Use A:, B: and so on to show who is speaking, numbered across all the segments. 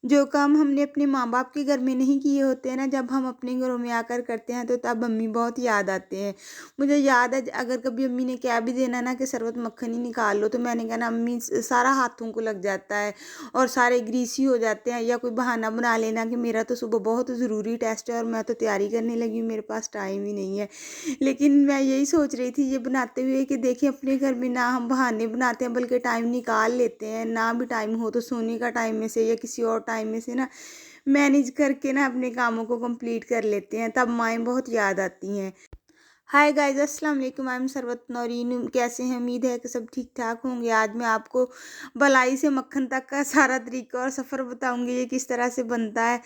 A: जो काम हमने अपने माँ-बाप के घर में नहीं किए होते हैं ना, जब हम अपने घरों में आकर करते हैं तो तब मम्मी बहुत याद आते हैं। मुझे याद है अगर कभी मम्मी ने कह भी देना ना कि शरबत मक्खन ही निकाल लो, तो मैंने कहना मम्मी सारा हाथों को लग जाता है और सारे ग्रीसी हो जाते हैं, या कोई बहाना बना लेना कि मेरा तो सुबह बहुत ज़रूरी टेस्ट है और मैं तो तैयारी करने लगी हूँ, मेरे पास टाइम ही नहीं है। लेकिन मैं यही सोच रही थी ये बनाते हुए कि देखिए अपने घर में ना हम बहाने बनाते हैं बल्कि टाइम निकाल लेते हैं, ना भी टाइम हो तो सोने का टाइम में से या किसी और टाइम में से ना मैनेज करके ना अपने कामों को कंप्लीट कर लेते हैं, तब माएँ बहुत याद आती हैं। हाय गाइस, अस्सलाम वालेकुम, आई एम सरवत नौरीन। कैसे हैं? उम्मीद है कि सब ठीक-ठाक होंगे। आज मैं आपको मलाई से मक्खन तक का सारा तरीका और सफ़र बताऊँगी ये किस तरह से बनता है।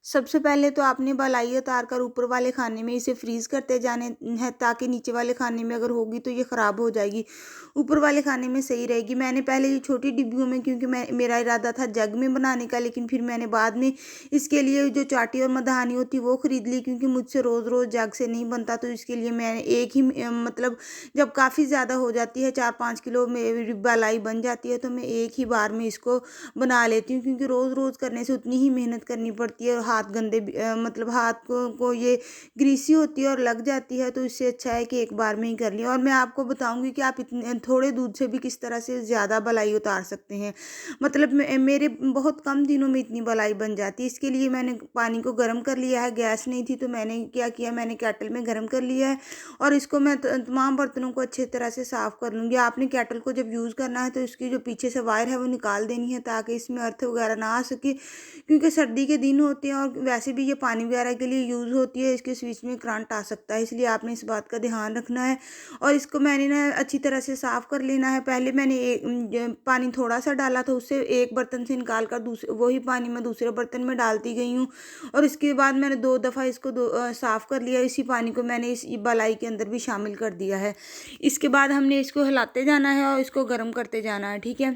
A: सबसे पहले तो आपने मलाई उतार कर ऊपर वाले खाने में इसे फ्रीज़ करते जाने हैं, ताकि नीचे वाले खाने में अगर होगी तो ये ख़राब हो जाएगी। ऊपर वाले खाने में सही रहेगी। मैंने पहले ये छोटी डिब्बियों में, क्योंकि मेरा इरादा था जग में बनाने का, लेकिन फिर मैंने बाद में इसके लिए जो चाटी और मधानी होती है वो ख़रीद ली, क्योंकि मुझसे रोज़-रोज़ जग से नहीं बनता। तो इसके लिए मैंने एक ही मतलब जब काफ़ी ज़्यादा हो जाती है, 4-5 किलो मेरी मलाई बन जाती है, तो मैं एक ही बार में इसको बना लेती हूँ, क्योंकि रोज़-रोज़ करने से उतनी ही मेहनत करनी पड़ती है और हाथ गंदे भी मतलब हाथ को ये ग्रीसी होती है और लग जाती है, तो इससे अच्छा है कि एक बार में ही कर लिया। और मैं आपको बताऊँगी कि आप इतने थोड़े दूध से भी किस तरह से ज़्यादा बलाई उतार सकते हैं। मतलब मेरे बहुत कम दिनों में इतनी बलाई बन जाती है। इसके लिए मैंने पानी को गर्म कर लिया है, गैस नहीं थी तो मैंने क्या किया, मैंने केटल में गर्म कर लिया है और इसको मैं तमाम बर्तनों को अच्छे तरह से साफ़ कर लूँगी। आपने केटल को जब यूज़ करना है तो इसकी जो पीछे से वायर है वो निकाल देनी है, ताकि इसमें अर्थ वगैरह ना आ सके, क्योंकि सर्दी के दिन होते हैं और वैसे भी ये पानी वगैरह के लिए यूज़ होती है। इसके स्विच में करंट आ सकता है, इसलिए आपने इस बात का ध्यान रखना है। और इसको मैंने ना अच्छी तरह से साफ़ कर लेना है। पहले मैंने पानी थोड़ा सा डाला था, उससे एक बर्तन से निकाल कर दूसरे वही पानी मैं दूसरे बर्तन में डालती गई हूँ और इसके बाद मैंने 2 दफ़ा इसको साफ़ कर लिया। इसी पानी को मैंने इस बलाई के अंदर भी शामिल कर दिया है। इसके बाद हमने इसको हिलाते जाना है और इसको गर्म करते जाना है, ठीक है?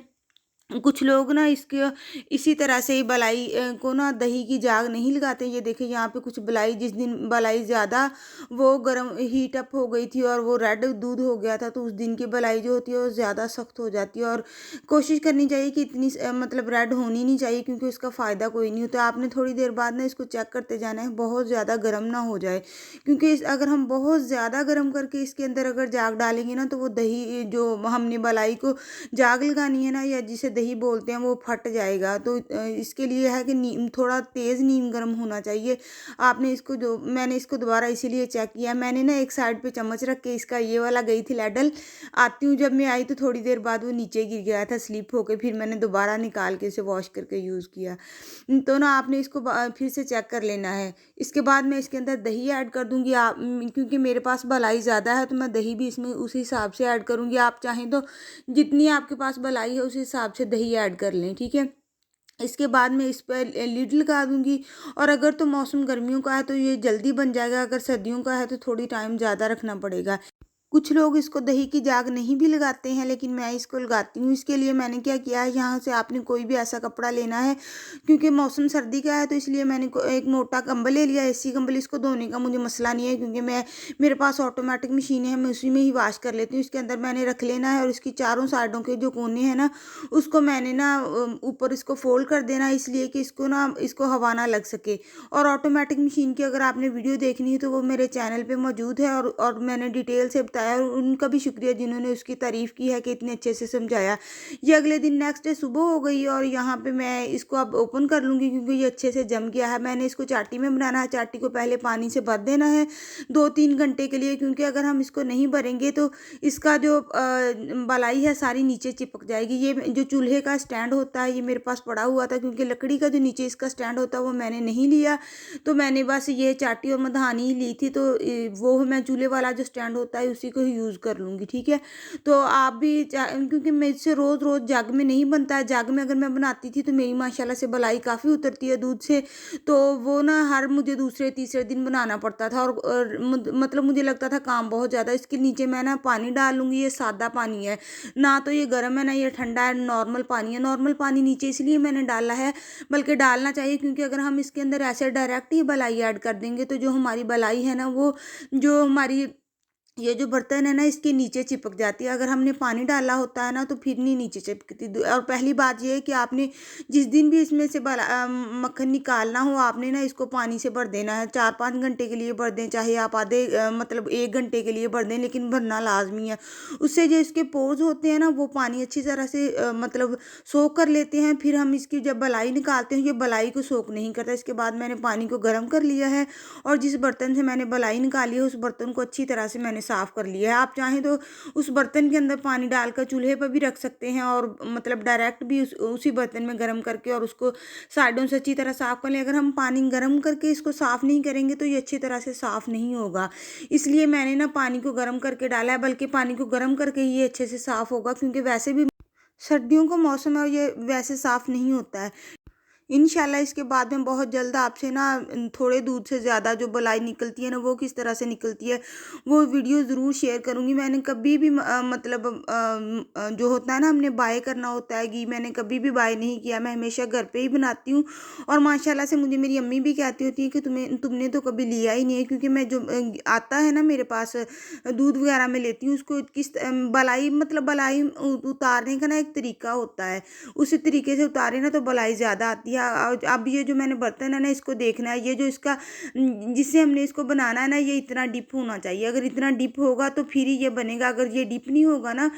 A: कुछ लोग ना इसके इसी तरह से ही बलाई को ना दही की जाग नहीं लगाते। ये देखिए यहाँ पे कुछ बलाई, जिस दिन बलाई ज़्यादा वो गर्म हीट अप हो गई थी और वो रेड दूध हो गया था, तो उस दिन की बलाई जो होती है वो ज़्यादा सख्त हो जाती है और कोशिश करनी चाहिए कि इतनी मतलब रेड होनी नहीं चाहिए, क्योंकि उसका फ़ायदा कोई नहीं होता। आपने थोड़ी देर बाद ना इसको चेक करते जाना है, बहुत ज़्यादा गर्म ना हो जाए, क्योंकि अगर हम बहुत ज़्यादा गर्म करके इसके अंदर अगर जाग डालेंगे ना, तो वो दही जो हमने मलाई को जाग लगानी है ना, या जिसे दही बोलते हैं, वो फट जाएगा। तो इसके लिए है कि नीम थोड़ा तेज़ नीम गर्म होना चाहिए। आपने इसको जो मैंने इसको दोबारा इसीलिए चेक किया, मैंने ना एक साइड पे चम्मच रख के इसका ये वाला गई थी लैडल, आती हूँ जब मैं आई तो थोड़ी देर बाद वो नीचे गिर गया था स्लिप होके, फिर मैंने दोबारा निकाल के इसे वॉश करके यूज़ किया। तो ना आपने इसको फिर से चेक कर लेना है। इसके बाद मैं इसके अंदर दही ऐड कर दूँगी। क्योंकि मेरे पास मलाई ज़्यादा है तो मैं दही भी इसमें उसी हिसाब से ऐड करूँगी। आप चाहें तो जितनी आपके पास मलाई है उस हिसाब से दही ऐड कर लें, ठीक है? इसके बाद मैं इस पे लिड लगा दूँगी और अगर तो मौसम गर्मियों का है तो ये जल्दी बन जाएगा, अगर सर्दियों का है तो थोड़ी टाइम ज़्यादा रखना पड़ेगा। कुछ लोग इसको दही की जाग नहीं भी लगाते हैं, लेकिन मैं इसको लगाती हूँ। इसके लिए मैंने क्या किया है, यहाँ से आपने कोई भी ऐसा कपड़ा लेना है, क्योंकि मौसम सर्दी का है तो इसलिए मैंने एक मोटा कंबल ले लिया, एसी कंबल। इसको धोने का मुझे मसला नहीं है, क्योंकि मेरे पास ऑटोमेटिक मशीन है, मैं उसी में ही वॉश कर लेती हूँ। इसके अंदर मैंने रख लेना है और इसकी चारों साइडों के जो कोने हैं ना, उसको मैंने ना ऊपर इसको फोल्ड कर देना है, इसलिए कि इसको हवा ना लग सके। और ऑटोमेटिक मशीन की अगर आपने वीडियो देखनी है तो वो मेरे चैनल पे मौजूद है और मैंने डिटेल से बताया, और उनका भी शुक्रिया जिन्होंने उसकी तारीफ़ की है कि इतने अच्छे से समझाया। ये अगले दिन नेक्स्ट डे सुबह हो गई और यहाँ पे मैं इसको अब ओपन कर लूँगी, क्योंकि ये अच्छे से जम गया है। मैंने इसको चाटी में बनाना है। चाटी को पहले पानी से भर देना है 2-3 घंटे के लिए, क्योंकि अगर हम इसको नहीं भरेंगे तो इसका जो बलाई है सारी नीचे चिपक जाएगी। ये जो चूल्हे का स्टैंड होता है ये मेरे पास पड़ा हुआ था, क्योंकि लकड़ी का जो नीचे इसका स्टैंड होता है वो मैंने नहीं लिया, तो मैंने बस ये चाटी और मधानी ही ली थी। तो वो मैं चूल्हे वाला जो स्टैंड होता है उसी को ही यूज़ कर लूँगी, ठीक है? तो आप भी क्योंकि मुझसे रोज़-रोज़ जग में नहीं बनता है। जग में अगर मैं बनाती थी तो मेरी माशाल्लाह से बलाई काफ़ी उतरती है दूध से, तो वो ना हर मुझे दूसरे-तीसरे दिन बनाना पड़ता था और मतलब मुझे लगता था काम बहुत ज़्यादा। इसके नीचे मैं ना पानी डाल लूँगी, ये सादा पानी है, ना तो ये गर्म है ना ये ठंडा है, नॉर्मल पानी है। नॉर्मल पानी नीचे इसलिए मैंने डाला है, बल्कि डालना चाहिए, क्योंकि अगर हम इसके अंदर ऐसे डायरेक्ट ही बलाई ऐड कर देंगे तो जो हमारी बलाई है ना, वो जो हमारी ये जो बर्तन है ना इसके नीचे चिपक जाती है। अगर हमने पानी डाला होता है ना तो फिर नहीं नीचे चिपकती। और पहली बात ये है कि आपने जिस दिन भी इसमें से मक्खन निकालना हो, आपने ना इसको पानी से भर देना है। 4-5 घंटे के लिए भर दें, चाहे आप आधे मतलब 1 घंटे के लिए भर दें, लेकिन भरना लाजमी है। उससे जो इसके पोर्स होते हैं ना वो पानी अच्छी तरह से मतलब सोख कर लेते हैं। फिर हम इसकी जब बलाई निकालते हैं, ये बलाई को सोख नहीं करता। इसके बाद मैंने पानी को गर्म कर लिया है और जिस बर्तन से मैंने बलाई निकाली है उस बर्तन को अच्छी तरह से मैंने साफ़ कर लिया है। आप चाहें तो उस बर्तन के अंदर पानी डालकर चूल्हे पर भी रख सकते हैं और मतलब डायरेक्ट भी उसी बर्तन में गर्म करके और उसको साइडों से अच्छी तरह साफ़ कर लें। अगर हम पानी गर्म करके इसको साफ़ नहीं करेंगे तो ये अच्छी तरह से साफ़ नहीं होगा। इसलिए मैंने ना पानी को गर्म करके डाला है, बल्कि पानी को गर्म करके ही ये अच्छे से साफ़ होगा, क्योंकि वैसे भी सर्दियों का मौसम है और ये वैसे साफ़ नहीं होता है। इंशाल्लाह इसके बाद में बहुत जल्द आपसे ना थोड़े दूध से ज़्यादा जो बलाई निकलती है ना वो किस तरह से निकलती है वो वीडियो ज़रूर शेयर करूँगी। मैंने कभी भी मतलब जो होता है ना हमने बाय करना होता है घी, मैंने कभी भी बाय नहीं किया। मैं हमेशा घर पे ही बनाती हूँ और माशाल्लाह से मुझे मेरी अम्मी भी कहती होती है कि तुमने तो कभी लिया ही नहीं है, क्योंकि मैं जो आता है ना मेरे पास दूध वगैरह में लेती हूँ उसको बलाई मतलब बलाई उतारने का ना एक तरीका होता है, उसी तरीके से उतारे ना तो बलाई ज़्यादा आती है। अब ये जो मैंने बर्तन है ना इसको देखना है, ये जो इसका जिससे हमने इसको बनाना है ना ये इतना डिप होना चाहिए। अगर इतना डिप होगा तो फिर ही ये बनेगा, अगर ये डिप नहीं होगा ना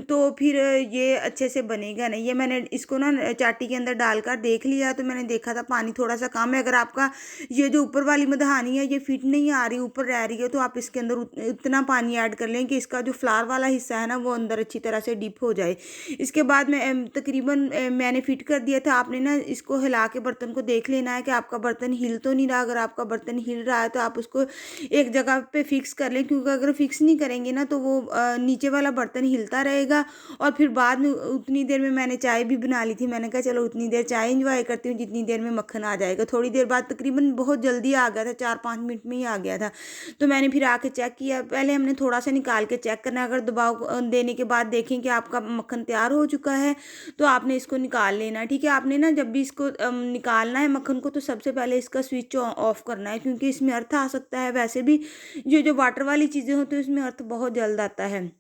A: तो फिर ये अच्छे से बनेगा नहीं। ये मैंने इसको ना चाटी के अंदर डालकर देख लिया तो मैंने देखा था पानी थोड़ा सा कम है। अगर आपका ये जो ऊपर वाली मधहानी है ये फिट नहीं आ रही, ऊपर रह रही है, तो आप इसके अंदर इतना पानी ऐड कर लें कि इसका जो फ्लावर वाला हिस्सा है ना वो अंदर अच्छी तरह से डिप हो जाए। इसके बाद मैं तकरीबन मैंने फिट कर दिया था। आपने ना इसको हिला के बर्तन को देख लेना है कि आपका बर्तन हिल तो नहीं रहा। अगर आपका बर्तन हिल रहा है तो आप उसको एक जगह पे फिक्स कर लें, क्योंकि अगर फिक्स नहीं करेंगे ना तो वो नीचे वाला बर्तन हिलता रहेगा। और फिर बाद में उतनी देर में मैंने चाय भी बना ली थी। मैंने कहा चलो उतनी देर चाय इंजॉय करती हूँ जितनी देर में मक्खन आ जाएगा। थोड़ी देर बाद तकरीबन बहुत जल्दी आ गया था, 4-5 मिनट में ही आ गया था। तो मैंने फिर आके चेक किया। पहले हमने थोड़ा सा निकाल के चेक करना है। अगर दबाव देने के बाद देखें कि आपका मक्खन तैयार हो चुका है तो आपने इसको निकाल लेना है। ठीक है, आपने ना जब भी इसको निकालना है मक्खन को तो सबसे पहले इसका स्विच ऑफ करना है, क्योंकि इसमें अर्थ आ सकता है। वैसे भी ये जो वाटर वाली चीज़ें होती है उसमें अर्थ बहुत जल्द आता है।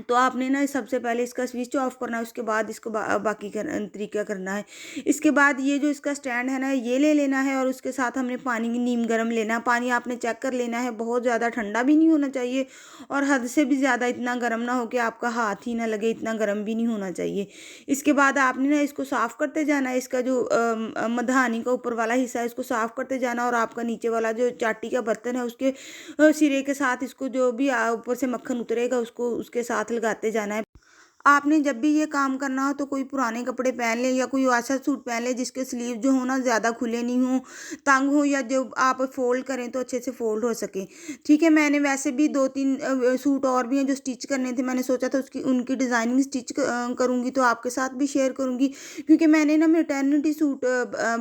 A: तो आपने ना सबसे पहले इसका स्विच ऑफ करना है, उसके बाद इसको बाकी तरीका करना है। इसके बाद ये जो इसका स्टैंड है ना ये ले लेना है और उसके साथ हमने पानी नीम गर्म लेना है। पानी आपने चेक कर लेना है, बहुत ज़्यादा ठंडा भी नहीं होना चाहिए और हद से भी ज़्यादा इतना गर्म ना हो कि आपका हाथ ही ना लगे, इतना गर्म भी नहीं होना चाहिए। इसके बाद आपने ना इसको साफ़ करते जाना है। इसका जो मधानी का ऊपर वाला हिस्सा है इसको साफ़ करते जाना और आपका नीचे वाला जो चाटी का बर्तन है उसके सिरे के साथ इसको जो भी ऊपर से मक्खन उतरेगा उसको उसके साथ लगाते जाना है। आपने जब भी ये काम करना हो तो कोई पुराने कपड़े पहन लें या कोई ऐसा सूट पहन लें जिसके स्लीव जो हो ना ज़्यादा खुले नहीं हों, तंग हो, या जो आप फोल्ड करें तो अच्छे से फोल्ड हो सके। ठीक है, मैंने वैसे भी 2-3 सूट और भी हैं जो स्टिच करने थे। मैंने सोचा था उसकी उनकी डिज़ाइनिंग स्टिच करूँगी तो आपके साथ भी शेयर करूँगी, क्योंकि मैंने ना मैटरनिटी सूट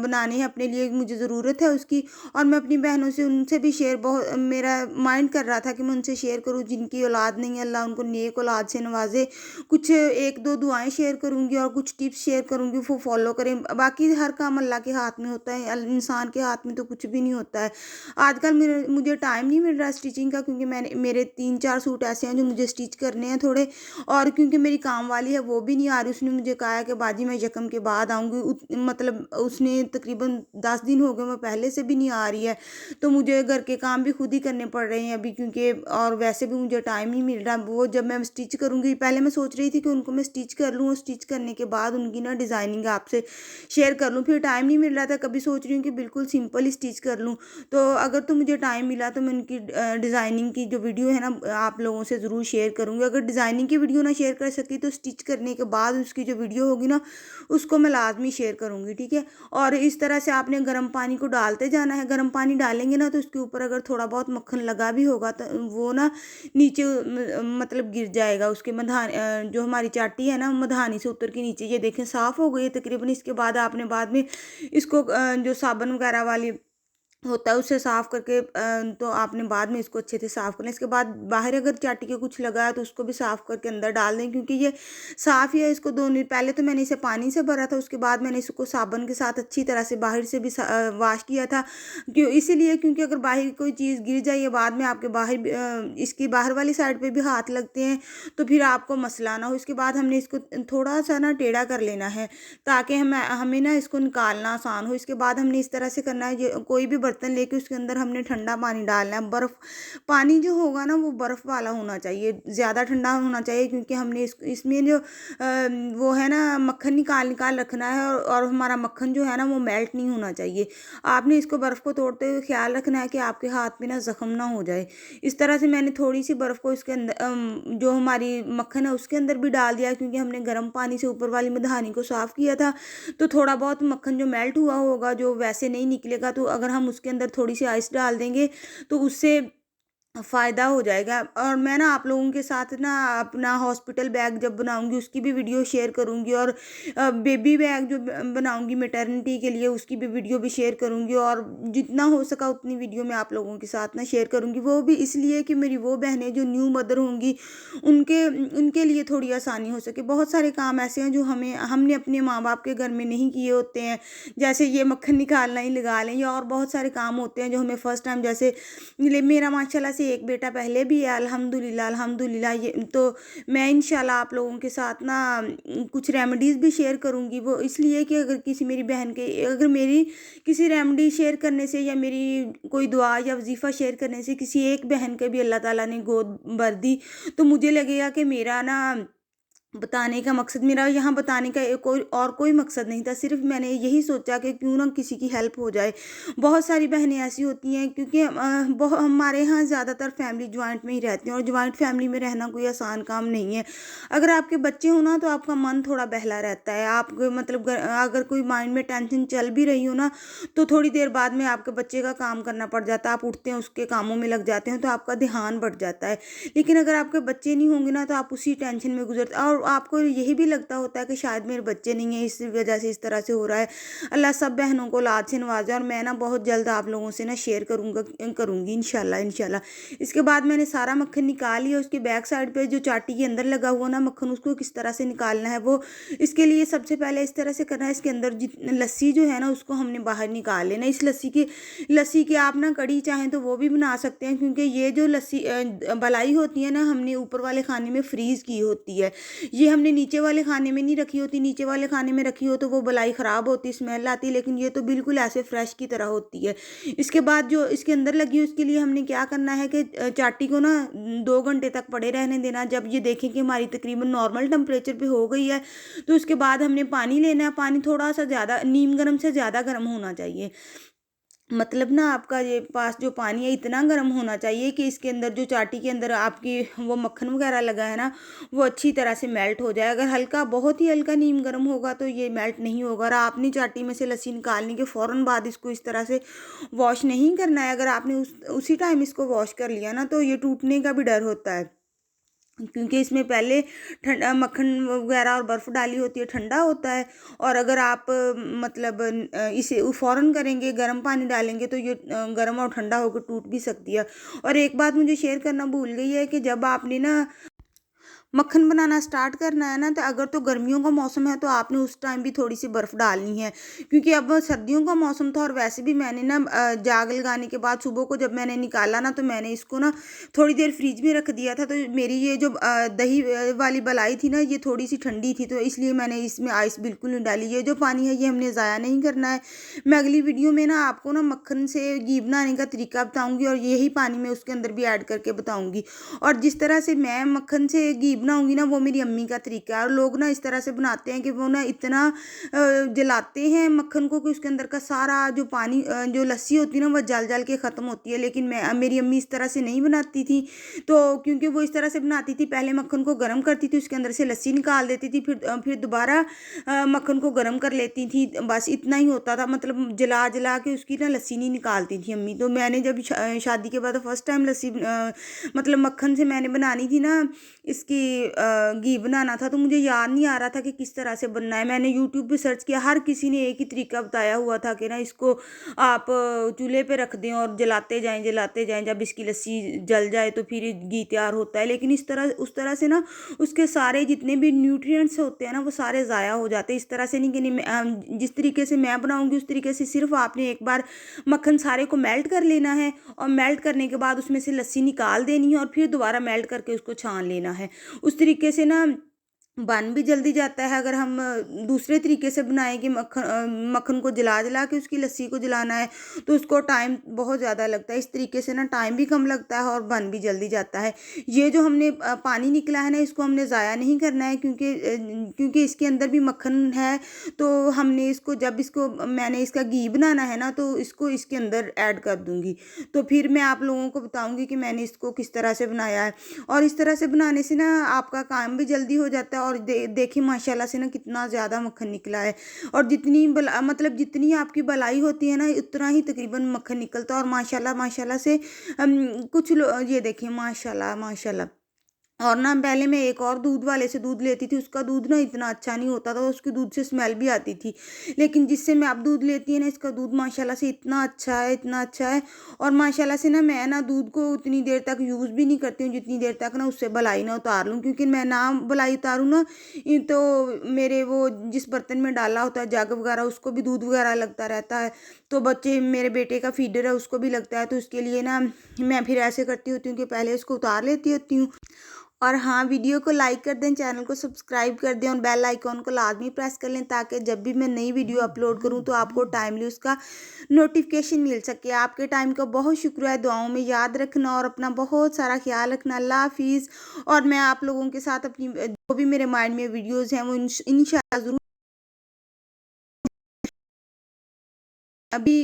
A: बनाने हैं अपने लिए, मुझे ज़रूरत है उसकी। और मैं अपनी बहनों से उनसे भी शेयर बहुत मेरा माइंड कर रहा था कि मैं उनसे शेयर करूँ जिनकी औलाद नहीं है, अल्लाह उनको नेक औलाद से नवाजे। कुछ 1-2 दुआएं शेयर करूँगी और कुछ टिप्स शेयर करूँगी, वो फॉलो करें। बाकी हर काम अल्लाह के हाथ में होता है, इंसान के हाथ में तो कुछ भी नहीं होता है। आजकल मुझे टाइम नहीं मिल रहा स्टिचिंग का, क्योंकि मेरे 3-4 सूट ऐसे हैं जो मुझे स्टिच करने हैं थोड़े। और क्योंकि मेरी काम वाली है वो भी नहीं आ रही, उसने मुझे कहा है कि बाजी मैं यकम के बाद आऊँगी। मतलब उसने तकरीबन 10 दिन हो गए, मैं पहले से भी नहीं आ रही है। तो मुझे घर के काम भी खुद ही करने पड़ रहे हैं अभी, क्योंकि और वैसे भी मुझे टाइम नहीं मिल रहा। वो जब मैं स्टिच करूँगी, पहले मैं सोच रही थी कि उनको मैं स्टिच कर लूँ और स्टिच करने के बाद उनकी ना डिज़ाइनिंग आपसे शेयर कर लूँ, फिर टाइम नहीं मिल रहा था। कभी सोच रही हूँ कि बिल्कुल सिंपल ही स्टिच कर लूँ। तो अगर तो मुझे टाइम मिला तो मैं उनकी डिज़ाइनिंग की जो वीडियो है ना आप लोगों से ज़रूर शेयर करूँगी। अगर डिज़ाइनिंग की वीडियो ना शेयर कर सकी तो स्टिच करने के बाद उसकी जो वीडियो होगी ना उसको मैं लाजमी शेयर करूँगी। ठीक है, और इस तरह से आपने गर्म पानी को डालते जाना है। गर्म पानी डालेंगे ना तो उसके ऊपर अगर थोड़ा बहुत मक्खन लगा भी होगा तो वो ना नीचे मतलब गिर जाएगा। उसके जो हमारी चाटी है ना मधानी से उतर के नीचे, ये देखें साफ़ हो गई है तकरीबन। इसके बाद आपने बाद में इसको जो साबुन वगैरह वाली होता है उससे साफ़ करके तो आपने बाद में इसको अच्छे से साफ़ करना है। इसके बाद बाहर अगर चाटी के कुछ लगा है तो उसको भी साफ़ करके अंदर डाल दें, क्योंकि ये साफ़ ही है। इसको 2 मिनट पहले तो मैंने इसे पानी से भरा था, उसके बाद मैंने इसको साबुन के साथ अच्छी तरह से बाहर से भी वॉश किया था। क्यों? इसीलिए क्योंकि अगर बाहर कोई चीज़ गिर जाए या बाद में आपके बाहर भी इसकी बाहर वाली साइड पे भी हाथ लगते हैं तो फिर आपको मसला ना हो। इसके बाद हमने इसको थोड़ा-सा ना टेढ़ा कर लेना है, ताकि हमें ना इसको निकालना आसान हो। इसके बाद हमने इस तरह से करना है, ये कोई भी बर्तन लेके उसके अंदर हमने ठंडा पानी डालना है। बर्फ़ पानी जो होगा ना वो बर्फ़ वाला होना चाहिए, ज़्यादा ठंडा होना चाहिए, क्योंकि हमने इसमें जो वो है ना मक्खन निकाल रखना है, और हमारा मक्खन जो है ना वो मेल्ट नहीं होना चाहिए। आपने इसको बर्फ़ को तोड़ते हुए ख़्याल रखना है कि आपके हाथ में ना ज़ख्म ना हो जाए। इस तरह से मैंने थोड़ी-सी बर्फ़ को इसके अंदर जो हमारी मक्खन है उसके अंदर भी डाल दिया, क्योंकि हमने गर्म पानी से ऊपर वाली मधानी को साफ़ किया था। तो थोड़ा बहुत मक्खन जो मेल्ट हुआ होगा, जो वैसे नहीं निकलेगा, तो अगर हम उसके अंदर थोड़ी-सी आइस डाल देंगे तो उससे फ़ायदा हो जाएगा। और मैं ना आप लोगों के साथ ना अपना हॉस्पिटल बैग जब बनाऊँगी उसकी भी वीडियो शेयर करूँगी, और बेबी बैग जो बनाऊँगी मैटरनिटी के लिए उसकी भी वीडियो भी शेयर करूँगी, और जितना हो सका उतनी वीडियो मैं आप लोगों के साथ ना शेयर करूँगी। वो भी इसलिए कि मेरी वो बहनें जो न्यू मदर होंगी उनके उनके लिए थोड़ी आसानी हो सके। बहुत सारे काम ऐसे हैं जो हमने अपने माँ-बाप के घर में नहीं किए होते हैं। जैसे ये मक्खन निकालना ही लगा लें, या और बहुत सारे काम होते हैं जो हमें फर्स्ट टाइम, जैसे मेरा माशाल्लाह से एक बेटा पहले भी है, अल्हम्दुलिल्लाह अल्हम्दुलिल्लाह। ये तो मैं इंशाल्लाह आप लोगों के साथ ना कुछ रेमेडीज़ भी शेयर करूँगी। वो इसलिए कि अगर मेरी किसी रेमेडी शेयर करने से, या मेरी कोई दुआ या वज़ीफ़ा शेयर करने से किसी एक बहन के भी अल्लाह ताला ने गोद भर दी, तो मुझे लगेगा कि मेरा ना बताने का मकसद, मेरा यहाँ बताने का कोई मकसद नहीं था। सिर्फ़ मैंने यही सोचा कि क्यों ना किसी की हेल्प हो जाए। बहुत सारी बहनें ऐसी होती हैं, क्योंकि हमारे यहाँ ज़्यादातर फैमिली जॉइंट में ही रहती हैं, और जॉइंट फैमिली में रहना कोई आसान काम नहीं है। अगर आपके बच्चे हो ना तो आपका मन थोड़ा बहला रहता है। आप मतलब अगर कोई माइंड में टेंशन चल भी रही हो ना, तो थोड़ी देर बाद में आपके बच्चे का काम करना पड़ जाता है। आप उठते हैं, उसके कामों में लग जाते हैं, तो आपका ध्यान बढ़ जाता है। लेकिन अगर आपके बच्चे नहीं होंगे ना तो आप उसी टेंशन में गुज़रते, और आपको यही भी लगता होता है कि शायद मेरे बच्चे नहीं हैं, इस वज़ह से इस तरह से हो रहा है। अल्लाह सब बहनों को औलाद से नवाज़े, और मैं ना बहुत जल्द आप लोगों से ना शेयर करूँगी इंशाल्लाह इंशाल्लाह। इसके बाद मैंने सारा मक्खन निकाल लिया। उसके बैक साइड पे जो चाटी के अंदर लगा हुआ ना मक्खन, उसको किस तरह से निकालना है, वो इसके लिए सबसे पहले इस तरह से करना है। इसके अंदर लस्सी जो है ना उसको हमने बाहर निकाल लेना है। इस लस्सी की आप ना कढ़ी चाहें तो वो भी बना सकते हैं, क्योंकि ये जो लस्सी बलाई होती है ना हमने ऊपर वाले खाने में फ्रीज़ की होती है। ये हमने नीचे वाले खाने में नहीं रखी होती। नीचे वाले खाने में रखी हो तो वो बलाई ख़राब होती, स्मेल आती, लेकिन ये तो बिल्कुल ऐसे फ्रेश की तरह होती है। इसके बाद जो इसके अंदर लगी है उसके लिए हमने क्या करना है कि चाटी को ना 2 घंटे तक पड़े रहने देना। जब ये देखें कि हमारी तकरीबन नॉर्मल टेम्परेचर पे हो गई है, तो उसके बाद हमने पानी लेना है। पानी थोड़ा-सा ज़्यादा नीम गर्म से ज़्यादा गर्म होना चाहिए। मतलब ना आपका ये पास जो पानी है इतना गर्म होना चाहिए कि इसके अंदर जो चाटी के अंदर आपकी वो मक्खन वगैरह लगा है ना वो अच्छी तरह से मेल्ट हो जाए। अगर हल्का बहुत ही हल्का नीम गर्म होगा तो ये मेल्ट नहीं होगा। और आपने चाटी में से लस्सी निकालने के फ़ौरन बाद इसको इस तरह से वॉश नहीं करना है। अगर आपने उसी टाइम इसको वॉश कर लिया ना तो ये टूटने का भी डर होता है, क्योंकि इसमें पहले ठंडा मक्खन वगैरह और बर्फ़ डाली होती है, ठंडा होता है। और अगर आप मतलब इसे फ़ौरन करेंगे, गर्म पानी डालेंगे तो ये गर्म और ठंडा होकर टूट भी सकती है। और एक बात मुझे शेयर करना भूल गई है कि जब आपने ना मक्खन बनाना स्टार्ट करना है ना, तो अगर तो गर्मियों का मौसम है तो आपने उस टाइम भी थोड़ी सी बर्फ़ डालनी है, क्योंकि अब सर्दियों का मौसम था। और वैसे भी मैंने ना जाग लगाने के बाद सुबह को जब मैंने निकाला ना तो मैंने इसको ना थोड़ी देर फ्रिज में रख दिया था। तो मेरी ये जो दही वाली मलाई थी ना ये थोड़ी सी ठंडी थी, तो इसलिए मैंने इसमें आइस बिल्कुल नहीं डाली। ये जो पानी है ये हमने ज़ाया नहीं करना है। मैं अगली वीडियो में ना आपको ना मक्खन से घी बनाने का तरीका बताऊँगी, और यही पानी मैं उसके अंदर भी ऐड करके बताऊँगी। और जिस तरह से मैं मक्खन से घी बनाऊँगी ना वो मेरी अम्मी का तरीका है। और लोग ना इस तरह से बनाते हैं कि वो ना इतना जलाते हैं मक्खन को कि उसके अंदर का सारा जो पानी जो लस्सी होती है ना वो जल के ख़त्म होती है। लेकिन मेरी अम्मी इस तरह से नहीं बनाती थी। तो क्योंकि वो इस तरह से बनाती थी, पहले मक्खन को गर्म करती थी, उसके अंदर से लस्सी निकाल देती थी, फिर दोबारा मक्खन को गर्म कर लेती थी। बस इतना ही होता था, मतलब जला के उसकी ना लस्सी नहीं निकालती थी अम्मी। तो मैंने जब शादी के बाद फर्स्ट टाइम लस्सी मतलब मक्खन से मैंने बनानी थी ना इसकी घी बनाना था, तो मुझे याद नहीं आ रहा था कि किस तरह से बनना है। मैंने यूट्यूब पे सर्च किया, हर किसी ने एक ही तरीका बताया हुआ था कि ना इसको आप चूल्हे पे रख दें और जलाते जाएँ, जब इसकी लस्सी जल जाए तो फिर घी तैयार होता है। लेकिन इस तरह उस तरह से ना उसके सारे जितने भी न्यूट्रिएंट्स होते हैं ना वो सारे ज़ाया हो जाते हैं। इस तरह से नहीं कि नहीं जिस तरीके से मैं बनाऊँगी उस तरीके से सिर्फ़ आपने एक बार मक्खन सारे को मेल्ट कर लेना है, और मेल्ट करने के बाद उसमें से लस्सी निकाल देनी है और फिर दोबारा मेल्ट करके उसको छान लेना है। उस तरीके से ना बन भी जल्दी जाता है। अगर हम दूसरे तरीके से बनाएँ कि मक्खन को जला के उसकी लस्सी को जलाना है, तो उसको टाइम बहुत ज़्यादा लगता है। इस तरीके से ना टाइम भी कम लगता है और बन भी जल्दी जाता है। ये जो हमने पानी निकला है ना, इसको हमने ज़ाया नहीं करना है, क्योंकि इसके अंदर भी मक्खन है। तो हमने इसको जब इसको मैंने इसका घी बनाना है ना, तो इसको इसके अंदर ऐड कर दूँगी। तो फिर मैं आप लोगों को बताऊँगी कि मैंने इसको किस तरह से बनाया है। और इस तरह से बनाने से ना आपका काम भी जल्दी हो जाता है, और देखिए माशाल्लाह से ना कितना ज़्यादा मक्खन निकला है। और मतलब जितनी आपकी भलाई होती है ना, उतना ही तकरीबन मक्खन निकलता है। और माशाल्लाह माशाल्लाह से ये देखिए माशाल्लाह माशाल्लाह। और ना पहले मैं एक और दूध वाले से दूध लेती थी, उसका दूध ना इतना अच्छा नहीं होता था, उसके दूध से स्मेल भी आती थी। लेकिन जिससे मैं अब दूध लेती है ना, इसका दूध माशाल्लाह से इतना अच्छा है, इतना अच्छा है। और माशाल्लाह से ना मैं ना दूध को उतनी देर तक यूज़ भी नहीं करती हूँ जितनी देर तक ना उससे बलाई ना उतार लूँ, क्योंकि मैं ना बलाई उतारूँ ना तो मेरे वो जिस बर्तन में डाला होता है जग वगैरह, उसको भी दूध वगैरह लगता रहता है। तो बच्चे मेरे बेटे का फीडर है, उसको भी लगता है। तो उसके लिए ना मैं फिर ऐसे करती होती हूँ कि पहले इसको उतार लेती होती हूँ। और हाँ, वीडियो को लाइक कर दें, चैनल को सब्सक्राइब कर दें और बेल आइकॉन को लाजमी प्रेस कर लें, ताकि जब भी मैं नई वीडियो अपलोड करूँ तो आपको टाइमली उसका नोटिफिकेशन मिल सके। आपके टाइम का बहुत शुक्रिया है, दुआओं में याद रखना और अपना बहुत सारा ख्याल रखना। अल्लाह हाफिज़। और मैं आप लोगों के साथ अपनी जो भी मेरे माइंड में वीडियोज़ हैं वो इंशाल्लाह ज़रूर अभी